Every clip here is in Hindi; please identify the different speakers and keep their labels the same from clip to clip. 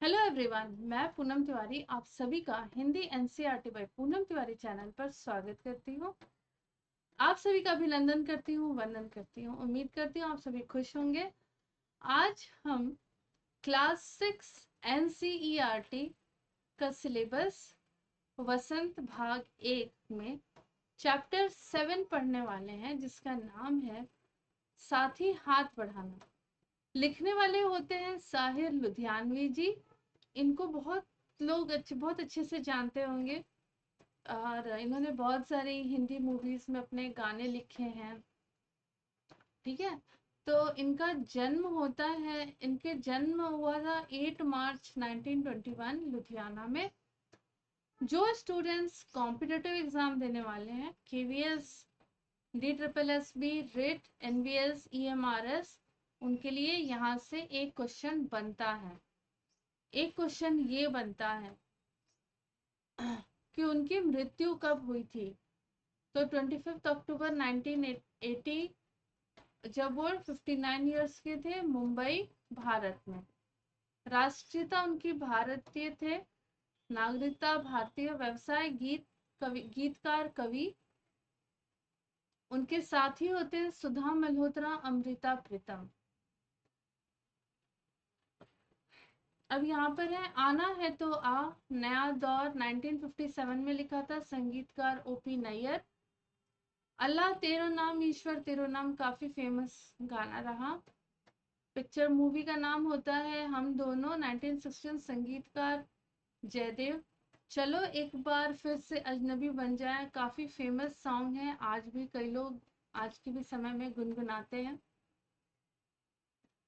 Speaker 1: हेलो एवरीवन, मैं पूनम तिवारी आप सभी का Hindi NCERT by Poonam Tiwari channel पर स्वागत करती हूँ। आप सभी का अभिनंदन करती हूँ, वंदन करती हूँ। उम्मीद करती हूँ आप सभी खुश होंगे। आज हम क्लास 6 एनसीईआरटी का सिलेबस वसंत भाग 1 में चैप्टर 7 पढ़ने वाले हैं, जिसका नाम है साथी हाथ बढ़ाना। लिखने वाले होते हैं साहिर लुधियानवी जी। इनको बहुत लोग बहुत अच्छे से जानते होंगे और इन्होंने बहुत सारी हिंदी मूवीज में अपने गाने लिखे हैं। ठीक है, तो इनके जन्म हुआ था 8 मार्च 1921 लुधियाना में। जो स्टूडेंट्स कॉम्पिटिटिव एग्जाम देने वाले हैं, KVS, D triple S B, REET, NBS, EMRS, उनके लिए यहाँ से एक क्वेश्चन बनता है। एक क्वेश्चन ये बनता है कि उनकी मृत्यु कब हुई थी। तो 25 अक्टूबर 1980, जब वो 59 ईयर्स के थे, मुंबई, भारत में। राष्ट्रीयता उनकी भारतीय थे, नागरिकता भारतीय, व्यवसाय गीतकार, कवि। उनके साथी होते हैं सुधा मल्होत्रा, अमृता प्रीतम। अब यहाँ पर है आना है तो आ, नया दौर 1957 में लिखा था, संगीतकार ओपी नैयर। अल्लाह तेरो नाम ईश्वर तेरो नाम काफी फेमस गाना रहा। पिक्चर मूवी का नाम होता है हम दोनों, 1916, संगीतकार जयदेव। चलो एक बार फिर से अजनबी बन जाए, काफी फेमस सॉन्ग है, आज भी कई लोग आज के भी समय में गुनगुनाते हैं।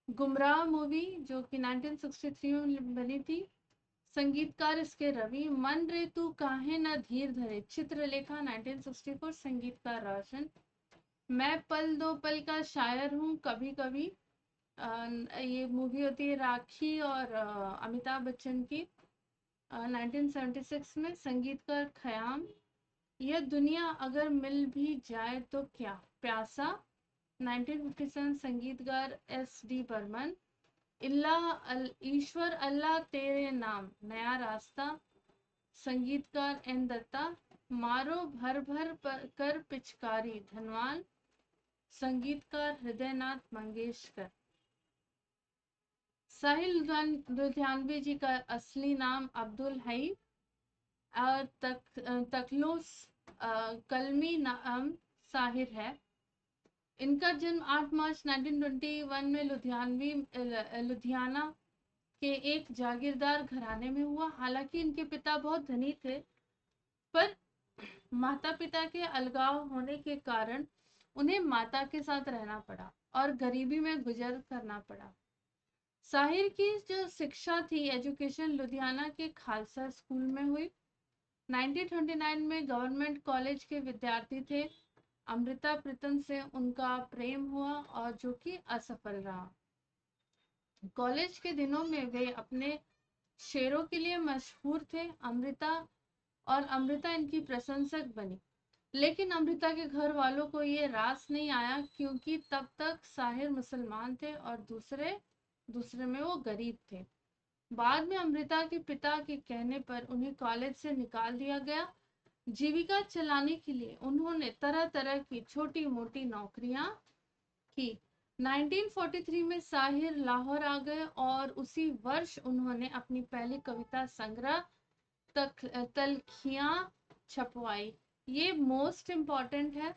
Speaker 1: गुमराह मूवी जो कि 1963 में बनी थी, संगीतकार इसके रवि। मन रे तू काहे न धीर धरे, चित्रलेखा 1964, संगीतकार रोशन। मैं पल दो पल का शायर हूँ, कभी कभी, ये मूवी होती है राखी और अमिताभ बच्चन की, 1976 में, संगीतकार खयाम। यह दुनिया अगर मिल भी जाए तो क्या, प्यासा, 1957, संगीतकार एस डी बर्मन। ईश्वर अल्लाह तेरे नाम, नया रास्ता, संगीतकार एन दत्ता। मारो भर भर कर पिचकारी, धनवान, संगीतकार हृदयनाथ मंगेशकर। साहिल लुधियानवी जी का असली नाम अब्दुल हई और तखलुस कलमी नाम साहिर है। इनका जन्म 8 मार्च 1921 में लुधियाना के एक जागीरदार घराने में हुआ। हालांकि इनके पिता बहुत धनी थे, पर माता पिता के अलगाव होने के कारण उन्हें माता के साथ रहना पड़ा और गरीबी में गुजर करना पड़ा। साहिर की जो शिक्षा थी, एजुकेशन, लुधियाना के खालसा स्कूल में हुई। 1929 में गवर्नमेंट कॉलेज के विद्यार्थी थे। अमृता प्रीतम से उनका प्रेम हुआ और जो कि असफल रहा। कॉलेज के दिनों में वे अपने शेरों के लिए मशहूर थे। अमृता इनकी प्रशंसक बनी, लेकिन अमृता के घर वालों को ये रास नहीं आया, क्योंकि तब तक साहिर मुसलमान थे और दूसरे दूसरे में वो गरीब थे। बाद में अमृता के पिता के कहने पर उन्हें कॉलेज से निकाल दिया गया। जीविका चलाने के लिए उन्होंने तरह तरह की छोटी मोटी नौकरियां की। 1943 में साहिर लाहौर आ गए और उसी वर्ष उन्होंने अपनी पहली कविता संग्रह तलखियां छपवाई। ये मोस्ट इम्पॉर्टेंट है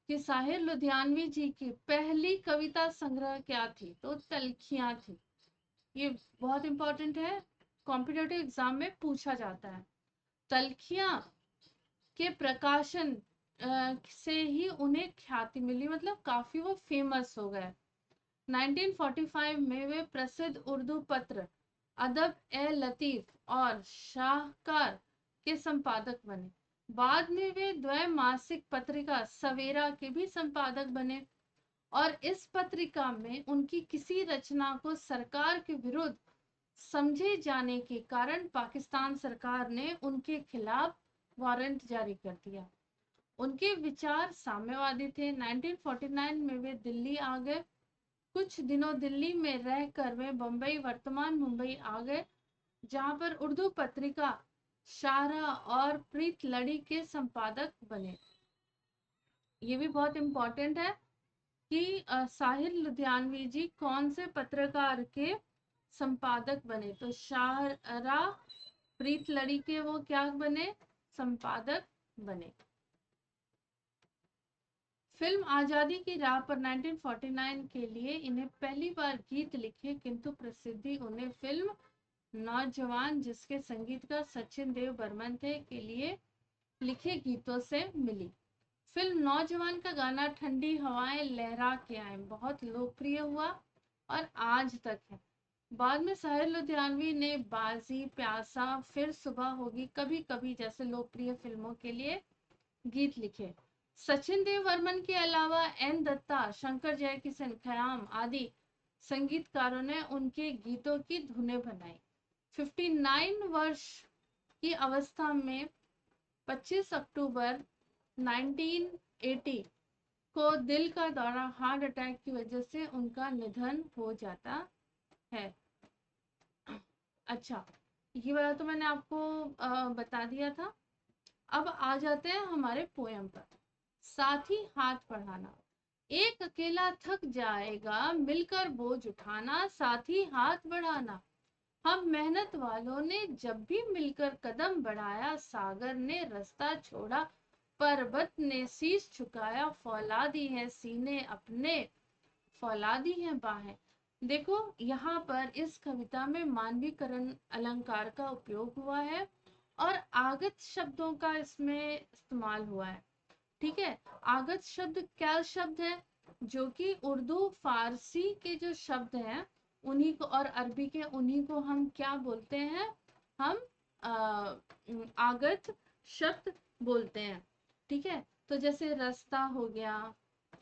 Speaker 1: कि साहिर लुधियानवी जी की पहली कविता संग्रह क्या थी, तो तलखियां थी। ये बहुत इंपॉर्टेंट है, कॉम्पिटिटिव एग्जाम में पूछा जाता है। तलखियां के प्रकाशन से ही उन्हें ख्याति मिली, मतलब काफी वो फेमस हो गए। 1945 में वे प्रसिद्ध उर्दू पत्र अदब ए लतीफ और शाहकार के संपादक बने। बाद में वे द्वैमासिक पत्रिका सवेरा के भी संपादक बने और इस पत्रिका में उनकी किसी रचना को सरकार के विरुद्ध समझे जाने के कारण पाकिस्तान सरकार ने उनके खिलाफ वारंट जारी कर दिया। उनके विचार साम्यवादी थे। 1949 में वे दिल्ली आ गए कुछ दिनों दिल्ली में रहकर वे बम्बई वर्तमान मुंबई आ गए, जहां पर उर्दू पत्रिका शाहरा और प्रीत लड़ी के संपादक बने। ये भी बहुत इंपॉर्टेंट है कि साहिर लुधियानवी जी कौन से पत्रकार के संपादक बने। तो शाहरा प्रीत लड़ी के वो क्या बने, संपादक बने। फिल्म आजादी की राह पर 1949 के लिए इन्हें पहली बार गीत लिखे, किंतु प्रसिद्धि उन्हें फिल्म नौजवान, जिसके संगीतकार सचिन देव बर्मन थे, के लिए लिखे गीतों से मिली। फिल्म नौजवान का गाना ठंडी हवाएं लहरा के आए बहुत लोकप्रिय हुआ और आज तक है। बाद में साहिर लुधियानवी ने बाजी, प्यासा, फिर सुबह होगी, कभी कभी जैसे लोकप्रिय फिल्मों के लिए गीत लिखे। सचिन देव बर्मन के अलावा एन दत्ता, शंकर जयकिशन, खयाम आदि संगीतकारों ने उनके गीतों की धुनें बनाई। 59 वर्ष की अवस्था में 25 अक्टूबर 1980 को दिल का दौरा, हार्ट अटैक की वजह से उनका निधन हो जाता है। अच्छा, ये वाला तो मैंने आपको बता दिया था। अब आ जाते हैं हमारे पोयम पर। साथी हाथ बढ़ाना, एक अकेला थक जाएगा, मिलकर बोझ उठाना, साथी हाथ बढ़ाना। हम मेहनत वालों ने जब भी मिलकर कदम बढ़ाया, सागर ने रास्ता छोड़ा, पर्वत ने शीश झुकाया, फौलादी है सीने अपने, फौलादी है बाहें। देखो यहाँ पर इस कविता में मानवीकरण अलंकार का उपयोग हुआ है और आगत शब्दों का इसमें इस्तेमाल हुआ है। ठीक है, आगत शब्द क्या शब्द है, जो कि उर्दू फारसी के जो शब्द हैं उन्हीं को, और अरबी के, उन्हीं को हम क्या बोलते हैं, हम आगत शब्द बोलते हैं। ठीक है, तो जैसे रास्ता हो गया,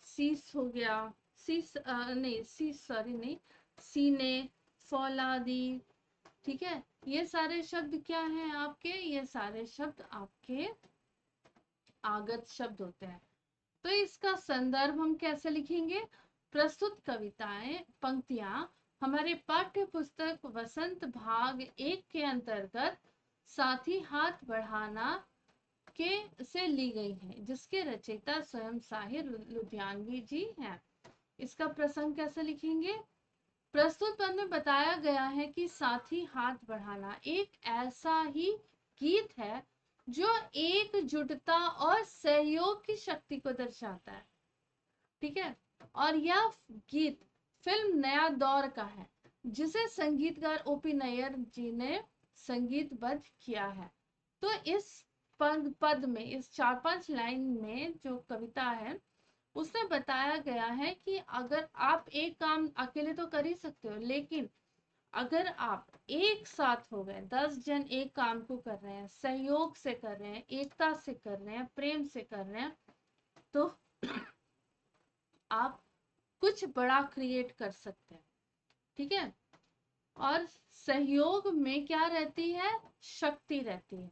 Speaker 1: शीश हो गया, शीश नहीं शीश सॉरी नहीं, सीने, फौलादी। ठीक है, ये सारे शब्द क्या हैं आपके, ये सारे शब्द आपके आगत शब्द होते हैं। तो इसका संदर्भ हम कैसे लिखेंगे, प्रस्तुत कविताएं पंक्तियां हमारे पाठ्य पुस्तक वसंत भाग 1 के अंतर्गत साथी हाथ बढ़ाना के से ली गई हैं, जिसके रचयिता स्वयं साहिर लुधियानवी जी हैं। इसका प्रसंग कैसे लिखेंगे, प्रस्तुत पद में बताया गया है कि साथी हाथ बढ़ाना एक ऐसा ही गीत है जो एकजुटता और सहयोग की शक्ति को दर्शाता है। ठीक है, और यह गीत फिल्म नया दौर का है, जिसे संगीतकार ओपी नैयर जी ने संगीतबद्ध किया है। तो इस पद में, इस 4-5 लाइन में जो कविता है उसमें बताया गया है कि अगर आप एक काम अकेले तो कर ही सकते हो, लेकिन अगर आप एक साथ हो गए, 10 जन एक काम को कर रहे हैं, सहयोग से कर रहे हैं, एकता से कर रहे हैं, प्रेम से कर रहे हैं, तो आप कुछ बड़ा क्रिएट कर सकते हैं। ठीक है, और सहयोग में क्या रहती है, शक्ति रहती है।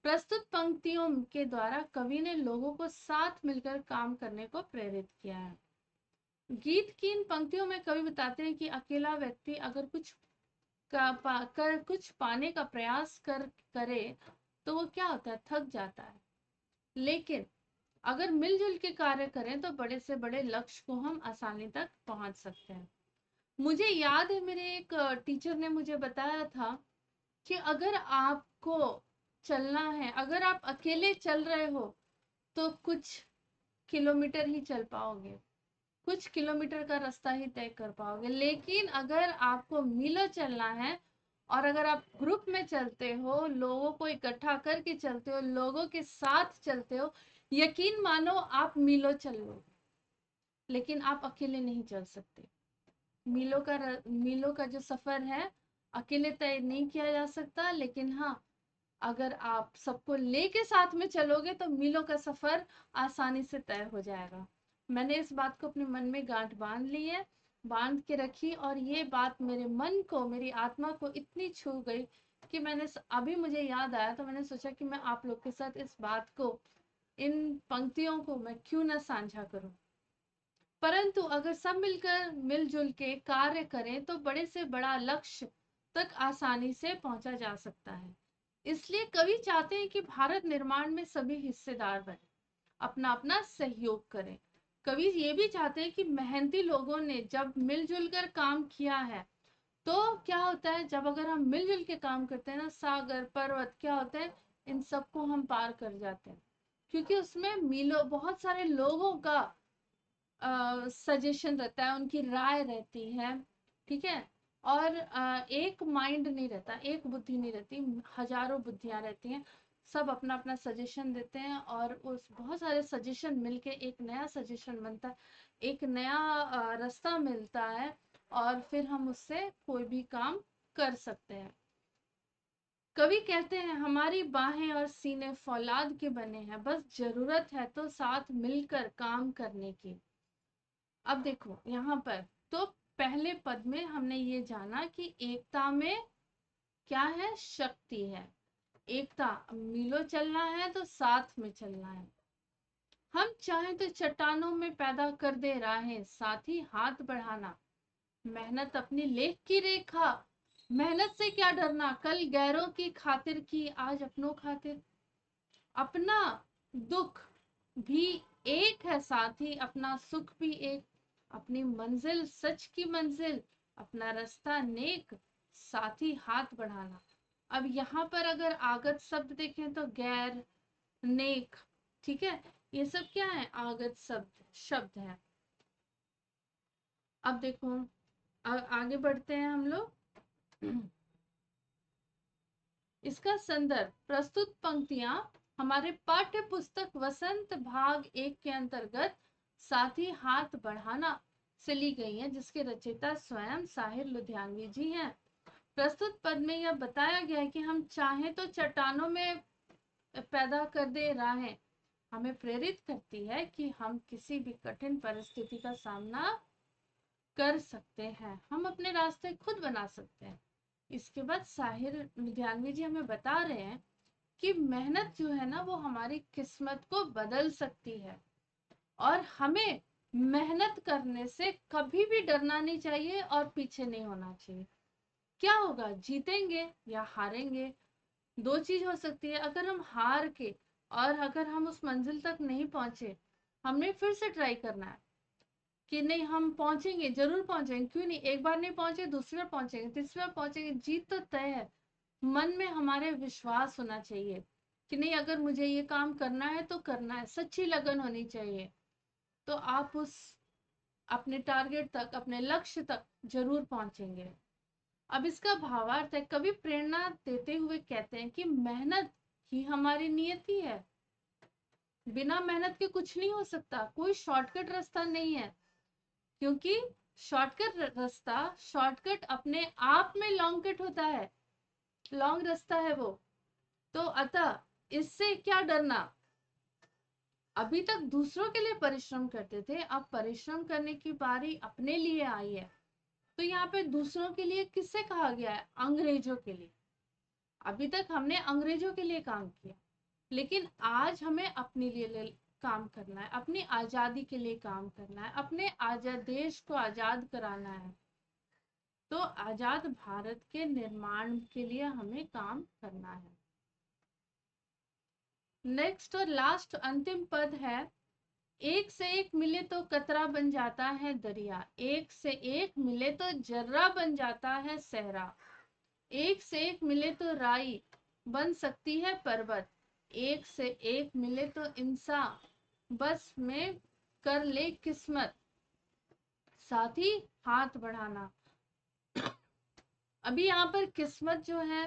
Speaker 1: प्रस्तुत पंक्तियों के द्वारा कवि ने लोगों को साथ मिलकर काम करने को प्रेरित किया है। गीत की इन पंक्तियों में कवि बताते हैं कि अकेला व्यक्ति अगर कुछ पाने का प्रयास करे तो वो क्या होता है, थक जाता है। लेकिन अगर मिलजुल के कार्य करें तो बड़े से बड़े लक्ष्य को हम आसानी तक पहुंच सकते हैं। मुझे याद है मेरे एक टीचर ने मुझे बताया था कि अगर आपको चलना है, अगर आप अकेले चल रहे हो तो कुछ किलोमीटर ही चल पाओगे, कुछ किलोमीटर का रास्ता ही तय कर पाओगे। लेकिन अगर आपको मीलों चलना है और अगर आप ग्रुप में चलते हो, लोगों को इकट्ठा करके चलते हो, लोगों के साथ चलते हो, यकीन मानो आप मीलों चल लो, लेकिन आप अकेले नहीं चल सकते। मीलों का जो सफर है अकेले तय नहीं किया जा सकता, लेकिन हाँ, अगर आप सबको लेके साथ में चलोगे तो मीलों का सफर आसानी से तय हो जाएगा। मैंने इस बात को अपने मन में गांठ बांध ली है, बांध के रखी, और ये बात मेरे मन को, मेरी आत्मा को इतनी छू गई कि मैंने अभी मुझे याद आया तो मैंने सोचा कि मैं आप लोग के साथ इस बात को, इन पंक्तियों को मैं क्यों ना साझा करूं। परंतु अगर सब मिलकर मिलजुल के कार्य करें तो बड़े से बड़ा लक्ष्य तक आसानी से पहुंचा जा सकता है। इसलिए कवि चाहते हैं कि भारत निर्माण में सभी हिस्सेदार बने, अपना अपना सहयोग करें। कवि ये भी चाहते हैं कि मेहनती लोगों ने जब मिलजुल कर काम किया है तो क्या होता है, जब अगर हम मिलजुल के काम करते हैं ना, सागर पर्वत क्या होते हैं, इन सबको हम पार कर जाते हैं, क्योंकि उसमें मीलों बहुत सारे लोगों का सजेशन रहता है, उनकी राय रहती है, ठीक है। और एक माइंड नहीं रहता, एक बुद्धि नहीं रहती, हजारों बुद्धियां रहती हैं, सब अपना अपना सजेशन देते हैं और उस बहुत सारे सजेशन मिलके एक नया सजेशन बनता है, एक नया रास्ता मिलता है और फिर हम उससे कोई भी काम कर सकते हैं। कवि कहते हैं हमारी बाहें और सीने फौलाद के बने हैं, बस जरूरत है तो साथ मिलकर काम करने की। अब देखो यहाँ पर तो पहले पद में हमने ये जाना कि एकता में क्या है, शक्ति है। एकता, मिलो चलना है तो साथ में चलना है। हम चाहें तो चट्टानों में पैदा कर दे राहें, साथ ही हाथ बढ़ाना। मेहनत अपनी लेख की रेखा, मेहनत से क्या डरना, कल गैरों की खातिर की आज अपनों खातिर। अपना दुख भी एक है, साथ ही अपना सुख भी एक। अपनी मंजिल सच की मंजिल, अपना रास्ता नेक, साथ ही हाथ बढ़ाना। अब यहाँ पर अगर आगत शब्द देखें तो गैर, नेक, ठीक है, ये सब क्या है, आगत शब्द शब्द है। अब देखो आगे बढ़ते हैं हम लोग। इसका संदर्भ, प्रस्तुत पंक्तियां हमारे पाठ्य पुस्तक वसंत भाग 1 के अंतर्गत साथ ही हाथ बढ़ाना से ली गई है, जिसके रचयिता स्वयं साहिर लुधियानवी जी हैं। प्रस्तुत पद में यह बताया गया है कि हम चाहें तो चट्टानों में पैदा कर दे राहें, हमें प्रेरित करती है कि हम किसी भी कठिन परिस्थिति का सामना कर सकते हैं, हम अपने रास्ते खुद बना सकते हैं। इसके बाद साहिर लुधियानवी जी हमें बता रहे हैं कि मेहनत जो है ना वो हमारी किस्मत को बदल सकती है और हमें मेहनत करने से कभी भी डरना नहीं चाहिए और पीछे नहीं होना चाहिए। क्या होगा, जीतेंगे या हारेंगे, दो चीज हो सकती है। अगर हम हार के और अगर हम उस मंजिल तक नहीं पहुंचे, हमने फिर से ट्राई करना है कि नहीं हम पहुंचेंगे, जरूर पहुंचेंगे, क्यों नहीं, एक बार नहीं पहुंचे दूसरी बार पहुंचेंगे, तीसरी बार पहुंचेंगे, जीत तो तय है। मन में हमारे विश्वास होना चाहिए कि नहीं अगर मुझे ये काम करना है तो करना है, सच्ची लगन होनी चाहिए, तो आप उस अपने टारगेट तक, अपने लक्ष्य तक जरूर पहुंचेंगे। अब इसका भावार्थ है, कवि प्रेरणा देते हुए कहते हैं कि मेहनत ही हमारी नियति है, बिना मेहनत के कुछ नहीं हो सकता, कोई शॉर्टकट रास्ता नहीं है, क्योंकि शॉर्टकट रास्ता, शॉर्टकट अपने आप में लॉन्ग कट होता है, लॉन्ग रास्ता है वो। तो अतः इससे क्या डरना, अभी तक दूसरों के लिए परिश्रम करते थे, अब परिश्रम करने की बारी अपने लिए आई है। तो यहाँ पे दूसरों के लिए किससे कहा गया है, अंग्रेजों के लिए। अभी तक हमने अंग्रेजों के लिए काम किया, लेकिन आज हमें अपने लिए काम करना है, अपनी आजादी के लिए काम करना है, अपने आजाद देश को आजाद कराना है। तो आजाद भारत के निर्माण के लिए हमें काम करना है। नेक्स्ट और लास्ट अंतिम पद है, एक से एक मिले तो कतरा बन जाता है दरिया, एक से एक मिले तो जर्रा बन जाता है सहरा, एक से एक मिले तो राई बन सकती है पर्वत, एक से एक मिले तो इंसान बस में कर ले किस्मत, साथ ही हाथ बढ़ाना। अभी यहाँ पर किस्मत जो है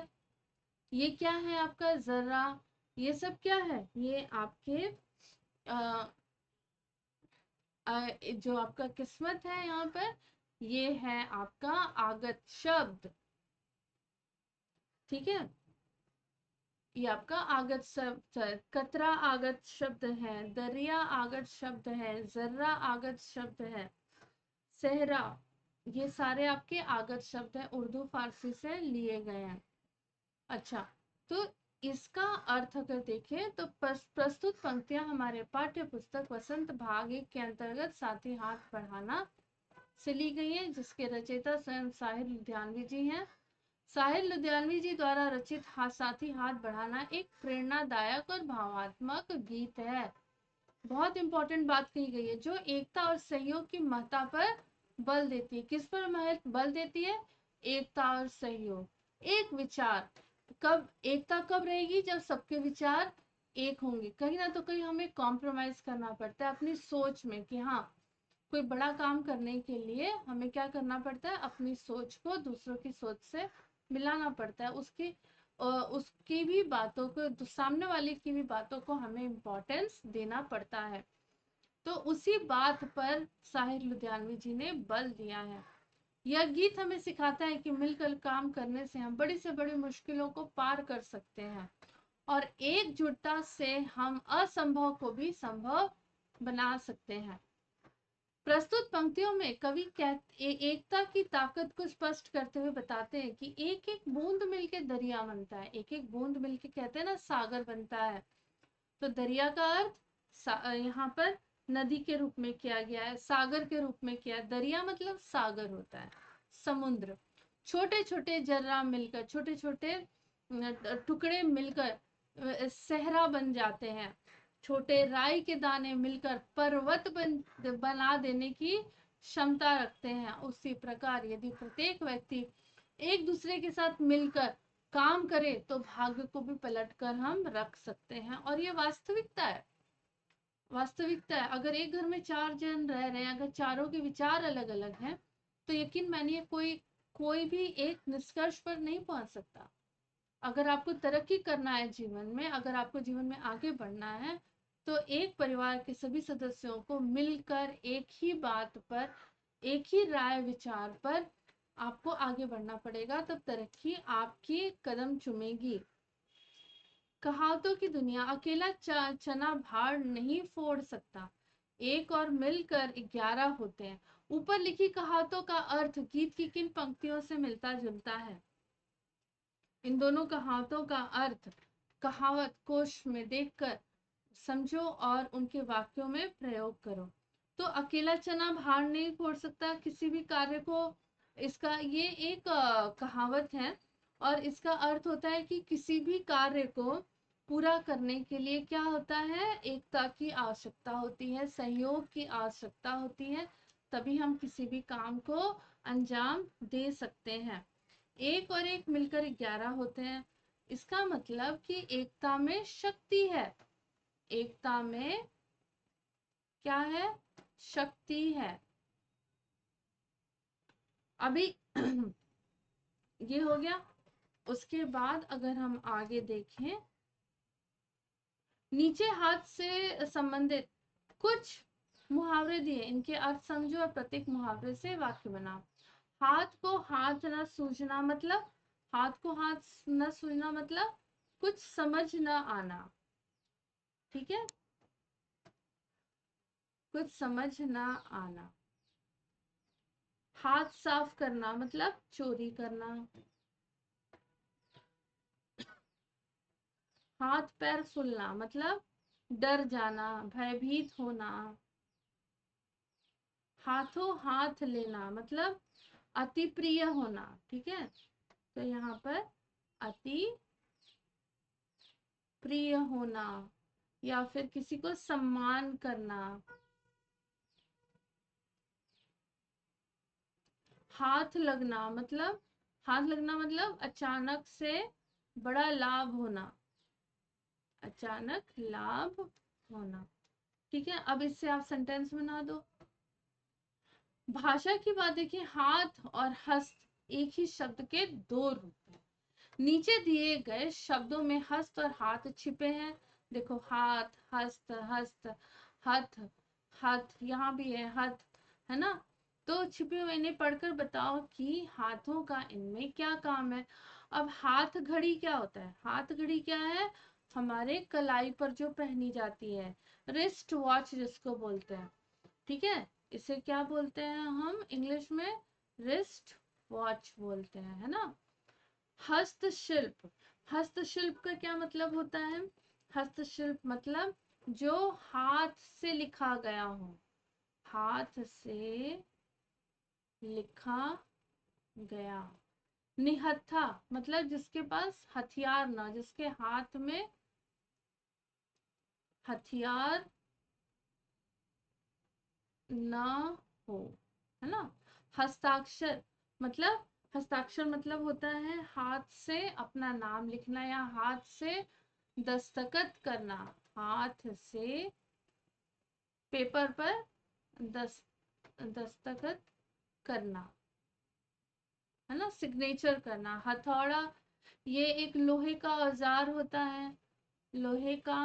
Speaker 1: ये क्या है, आपका जर्रा, ये सब क्या है, ये आपके जो आपका किस्मत है यहाँ पर, ये है आपका आगत शब्द, ठीक है, ये आपका आगत शब्द, कतरा आगत शब्द है, दरिया आगत शब्द है, जर्रा आगत शब्द है, सहरा, ये सारे आपके आगत शब्द है, उर्दू फारसी से लिए गए हैं। अच्छा, तो इसका अर्थ अगर देखें तो प्रस्तुत पंक्तियां हमारे पाठ्य पुस्तक वसंत भाग 1 के अंतर्गत साथी हाथ बढ़ाना से ली गई है, जिसके रचयिता स्वयं साहिर लुधियानवी जी हैं। साहिर लुधियानवी जी द्वारा रचित साथी हाथ बढ़ाना एक प्रेरणादायक और भावात्मक गीत है। बहुत इंपॉर्टेंट बात कही गई है, जो एकता और सहयोग की महत्ता पर बल देती है। किस पर बल देती है? एकता और सहयोग। एक विचार कब, एकता कब रहेगी? जब सबके विचार एक होंगे। कहीं ना तो कहीं हमें कॉम्प्रोमाइज करना पड़ता है अपनी सोच में, कि हाँ कोई बड़ा काम करने के लिए हमें क्या करना पड़ता है, अपनी सोच को दूसरों की सोच से मिलाना पड़ता है, उसकी भी बातों को, सामने वाले की भी बातों को हमें इम्पोर्टेंस देना पड़ता है। तो उसी बात पर साहिर लुधियानवी जी ने बल दिया है। यह गीत हमें सिखाता है कि मिलकर काम करने से हम बड़ी से बड़ी मुश्किलों को पार कर सकते हैं और एकजुटता से हम असंभव को भी संभव बना सकते हैं। प्रस्तुत पंक्तियों में कवि एकता की ताकत को स्पष्ट करते हुए बताते हैं कि एक एक बूंद मिलके दरिया बनता है। एक एक बूंद मिलके, कहते हैं ना, सागर बनता है। तो दरिया का अर्थ यहाँ पर नदी के रूप में किया गया है, सागर के रूप में किया है। दरिया मतलब सागर होता है, समुद्र। छोटे छोटे जर्रा मिलकर, छोटे छोटे टुकड़े मिलकर सहरा बन जाते हैं। छोटे राई के दाने मिलकर पर्वत बना देने की क्षमता रखते हैं। उसी प्रकार यदि प्रत्येक व्यक्ति एक दूसरे के साथ मिलकर काम करे तो भाग्य को भी पलट कर हम रख सकते हैं। और ये वास्तविकता है, वास्तविकता है। अगर एक घर में 4 जन रह रहे हैं, अगर चारों के विचार अलग अलग हैं, तो यकीन मानिए कोई भी एक निष्कर्ष पर नहीं पहुंच सकता। अगर आपको तरक्की करना है जीवन में, अगर आपको जीवन में आगे बढ़ना है, तो एक परिवार के सभी सदस्यों को मिलकर एक ही बात पर, एक ही राय विचार पर आपको आगे बढ़ना पड़ेगा, तब तरक्की आपकी कदम चूमेगी। कहावतों की दुनिया, अकेला चना भार नहीं फोड़ सकता, एक और मिलकर 11 होते हैं। ऊपर लिखी कहावतों का अर्थ गीत की किन पंक्तियों से मिलता जुलता है? इन दोनों कहावतों का अर्थ कहावत कोश में देखकर समझो और उनके वाक्यों में प्रयोग करो। तो अकेला चना भार नहीं फोड़ सकता किसी भी कार्य को, इसका ये एक कहावत है। और इसका अर्थ होता है कि किसी भी कार्य को पूरा करने के लिए क्या होता है, एकता की आवश्यकता होती है, सहयोग की आवश्यकता होती है, तभी हम किसी भी काम को अंजाम दे सकते हैं। एक और एक मिलकर 11 होते हैं। इसका मतलब कि एकता में शक्ति है। एकता में क्या है? शक्ति है। अभी ये हो गया। उसके बाद अगर हम आगे देखें, नीचे हाथ से संबंधित कुछ मुहावरे दिए, इनके अर्थ समझो और प्रत्येक मुहावरे से वाक्य बनाओ। हाथ को हाथ न सूझना मतलब, हाथ को हाथ न सूझना मतलब कुछ समझ न आना। ठीक है, कुछ समझ न आना। हाथ साफ करना मतलब चोरी करना। हाथ पैर फूलना मतलब डर जाना, भयभीत होना। हाथों हाथ लेना मतलब अति प्रिय होना। ठीक है, तो यहाँ पर अति प्रिय होना या फिर किसी को सम्मान करना। हाथ लगना मतलब, हाथ लगना मतलब अचानक से बड़ा लाभ होना, अचानक लाभ होना। ठीक है, अब इससे आप सेंटेंस बना दो। भाषा की बात देखिए, हाथ और हस्त एक ही शब्द के दो रूप हैं। नीचे दिए गए शब्दों में हस्त और हाथ छिपे हैं। देखो, हाथ, हस्त, हस्त, हथ, हथ, यहाँ भी है हथ, है ना। तो छिपे हुए इन्हें पढ़कर बताओ कि हाथों का इनमें क्या काम है। अब हाथ घड़ी क्या होता है? हाथ घड़ी क्या है? हमारे कलाई पर जो पहनी जाती है, रिस्ट वॉच जिसको बोलते हैं। ठीक है, इसे क्या बोलते हैं हम इंग्लिश में? रिस्ट वॉच बोलते हैं, है ना। हस्तशिल्प, हस्तशिल्प का क्या मतलब होता है? हस्तशिल्प मतलब जो हाथ से लिखा गया हो, हाथ से लिखा गया। निहत्था मतलब जिसके पास हथियार ना, जिसके हाथ में हथियार ना हो, है ना। हस्ताक्षर मतलब, हस्ताक्षर मतलब होता है हाथ से अपना नाम लिखना या हाथ से दस्तखत करना, हाथ से पेपर पर दस दस्तखत करना, है ना, सिग्नेचर करना। हथौड़ा ये एक लोहे का औजार होता है, लोहे का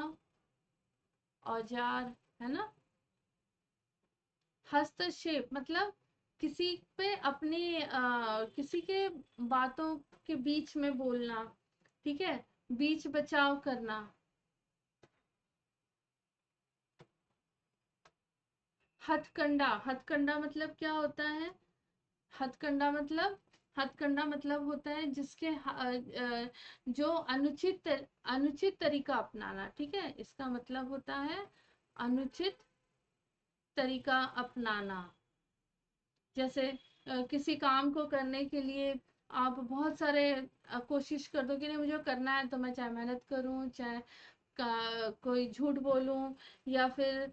Speaker 1: औजार, है ना। हस्तक्षेप मतलब किसी पे अपनी किसी के बातों के बीच में बोलना, ठीक है, बीच बचाव करना। हथकंडा, हथकंडा मतलब क्या होता है? हथकंडा मतलब, हथकंडा मतलब होता है जिसके जो अनुचित तरीका अपनाना, ठीक है, इसका मतलब होता है अनुचित तरीका अपनाना। जैसे किसी काम को करने के लिए आप बहुत सारे कोशिश कर दो कि नहीं मुझे करना है, तो मैं चाहे मेहनत करूं, चाहे कोई झूठ बोलूं, या फिर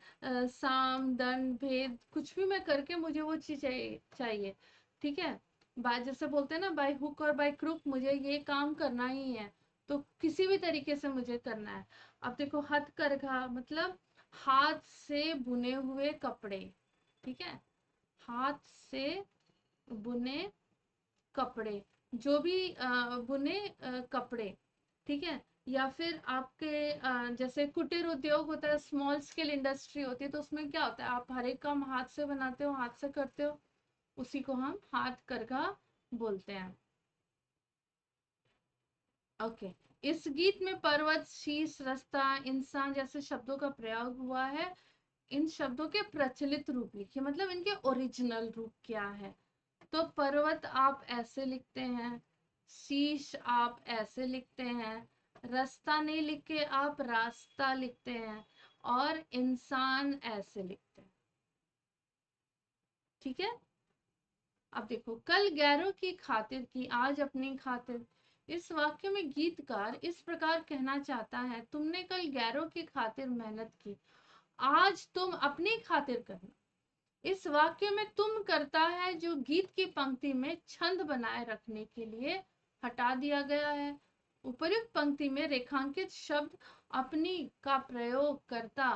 Speaker 1: साम दंड भेद कुछ भी मैं करके मुझे वो चीज चाहिए, ठीक है। बाय, जैसे बोलते हैं ना, बाय हुक और बाय क्रुक मुझे ये काम करना ही है, तो किसी भी तरीके से मुझे करना है। अब देखो, हथकरघा मतलब हाथ से बुने हुए कपड़े, ठीक है, हाथ से बुने कपड़े, जो भी बुने कपड़े, ठीक है। या फिर आपके जैसे कुटीर उद्योग होता है, स्मॉल स्केल इंडस्ट्री होती है, तो उसमें क्या होता है, आप हर एक काम हाथ से बनाते हो, हाथ से करते हो, उसी को हम हाथ करघा बोलते हैं। ओके, इस गीत में पर्वत, शीश, रास्ता, इंसान जैसे शब्दों का प्रयोग हुआ है। इन शब्दों के प्रचलित रूप लिखिए, मतलब इनके ओरिजिनल रूप क्या है। तो पर्वत आप ऐसे लिखते हैं, शीश आप ऐसे लिखते हैं, रास्ता नहीं लिख के आप रास्ता लिखते हैं, और इंसान ऐसे लिखते हैं, ठीक है। अब देखो, कल गैरों की खातिर की आज अपनी खातिर। इस वाक्य में गीतकार इस प्रकार कहना चाहता है, तुमने कल गैरों की खातिर मेहनत की, आज तुम अपनी खातिर करना। इस वाक्य में तुम करता है जो गीत की पंक्ति में छंद बनाए रखने के लिए हटा दिया गया है। उपर्युक्त पंक्ति में रेखांकित शब्द अपनी का प्रयोग करता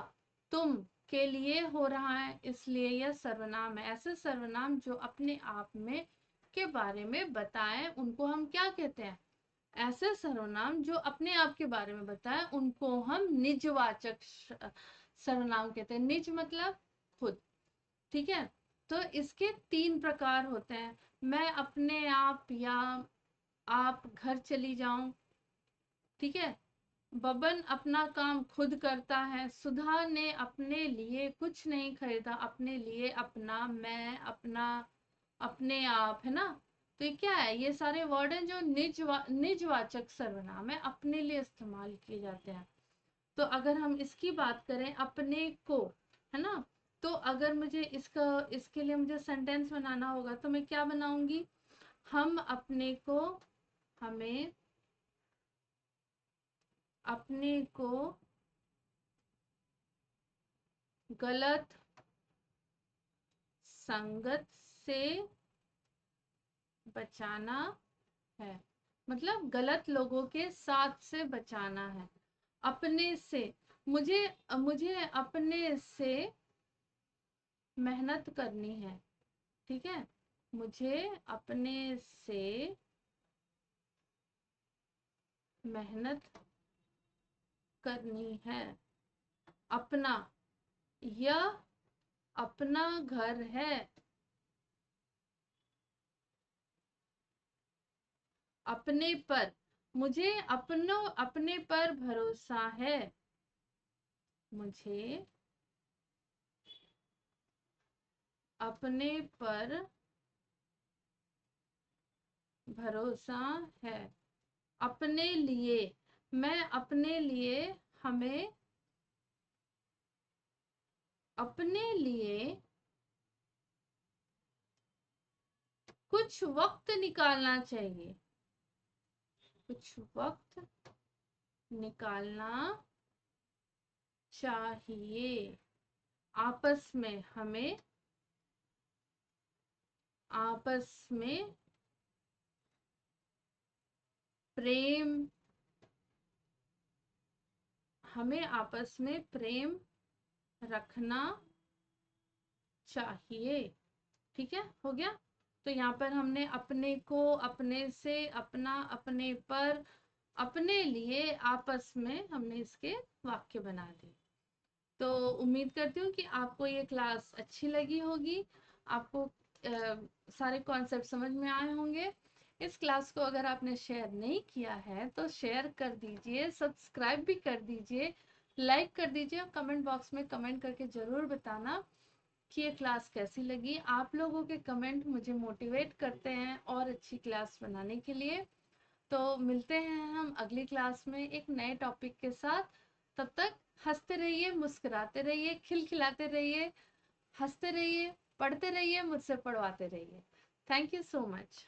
Speaker 1: तुम के लिए हो रहा है, इसलिए यह सर्वनाम है। ऐसे सर्वनाम जो अपने आप में के बारे में बताएं उनको हम क्या कहते हैं? ऐसे सर्वनाम जो अपने आप के बारे में बताएं उनको हम निजवाचक सर्वनाम कहते हैं। निज मतलब खुद, ठीक है। तो इसके 3 प्रकार होते हैं। मैं अपने आप, या आप घर चली जाऊं, ठीक है। बबन अपना काम खुद करता है, सुधा ने अपने लिए कुछ नहीं खरीदा, अपने लिए अपना, मैं अपना, अपने आप, है ना। तो ये क्या है? ये सारे वर्ड हैं जो निजवाचक सर्वनाम है, अपने लिए इस्तेमाल किए जाते हैं। तो अगर हम इसकी बात करें, अपने को, है ना, तो अगर मुझे इसके लिए मुझे सेंटेंस बनाना होगा तो मैं क्या बनाऊंगी? हम अपने को, हमें अपने को गलत संगत से बचाना है, मतलब गलत लोगों के साथ से बचाना है। अपने से, मुझे मुझे अपने से मेहनत करनी है, ठीक है, मुझे अपने से मेहनत करनी है। अपना, यह अपना घर है। अपने पर, मुझे अपने पर भरोसा है, मुझे अपने पर भरोसा है। अपने लिए, मैं अपने लिए, हमें अपने लिए कुछ वक्त निकालना चाहिए, कुछ वक्त निकालना चाहिए। आपस में, हमें आपस में प्रेम, हमें आपस में प्रेम रखना चाहिए। ठीक है, हो गया। तो यहाँ पर हमने अपने को, अपने से, अपना, अपने पर, अपने लिए, आपस में हमने इसके वाक्य बना दिए। तो उम्मीद करती हूँ कि आपको ये क्लास अच्छी लगी होगी, आपको सारे कॉन्सेप्ट समझ में आए होंगे। इस क्लास को अगर आपने शेयर नहीं किया है तो शेयर कर दीजिए, सब्सक्राइब भी कर दीजिए, लाइक कर दीजिए, और कमेंट बॉक्स में कमेंट करके ज़रूर बताना कि ये क्लास कैसी लगी। आप लोगों के कमेंट मुझे मोटिवेट करते हैं और अच्छी क्लास बनाने के लिए। तो मिलते हैं हम अगली क्लास में एक नए टॉपिक के साथ। तब तक हंसते रहिए, मुस्कुराते रहिए, खिलखिलाते रहिए, हंसते रहिए, पढ़ते रहिए, मुझसे पढ़वाते रहिए। Thank you so much.